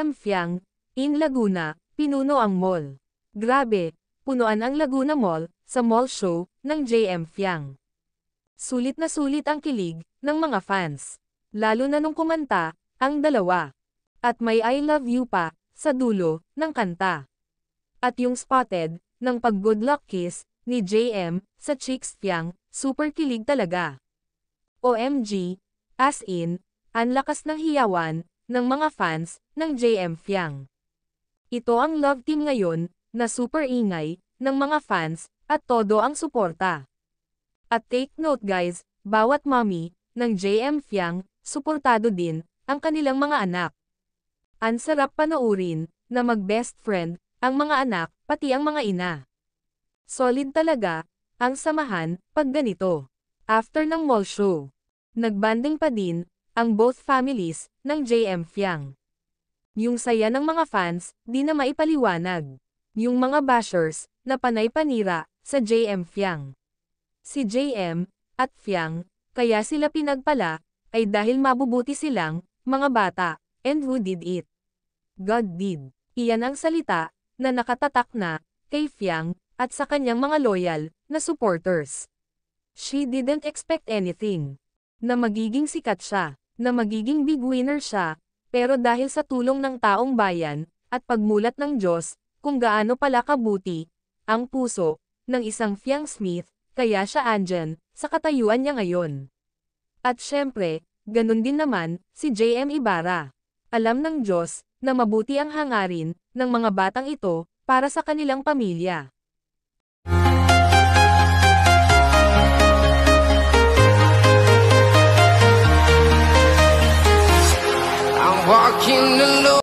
JM Fiang, in Laguna, pinuno ang mall. Grabe, punuan ang Laguna Mall, sa mall show, ng JM Fiang. Sulit na sulit ang kilig, ng mga fans. Lalo na nung kumanta, ang dalawa. At may I love you pa, sa dulo, ng kanta. At yung spotted, ng pag-good luck kiss, ni JM, sa Chicks Fiang, super kilig talaga. OMG, as in, ang lakas ng hiyawan, ng mga fans, ng JM Fiang. Ito ang love team ngayon, na super ingay, ng mga fans, at todo ang suporta. At take note guys, bawat mommy, ng JM Fiang, suportado din, ang kanilang mga anak. Ang sarap panoorin, na mag-best friend, ang mga anak, pati ang mga ina. Solid talaga, ang samahan, pag ganito. After ng mall show, nagbanding pa din, ang both families, ng JM Fiang. Yung saya ng mga fans, di na maipaliwanag. Yung mga bashers, na panay panira, sa JM Fiang. Si JM, at Fiang, kaya sila pinagpala, ay dahil mabubuti silang, mga bata, and who did it? God did. Iyan ang salita, na nakatatak na, kay Fiang, at sa kanyang mga loyal, na supporters. She didn't expect anything. Na magiging sikat siya, na magiging big winner siya, pero dahil sa tulong ng taong bayan, at pagmulat ng Diyos, kung gaano pala kabuti, ang puso, ng isang Fiang Smith, kaya siya andyan, sa katayuan niya ngayon. At syempre, ganun din naman, si JM Ibarra. Alam ng Diyos, na mabuti ang hangarin, ng mga batang ito, para sa kanilang pamilya. I'm walking alone.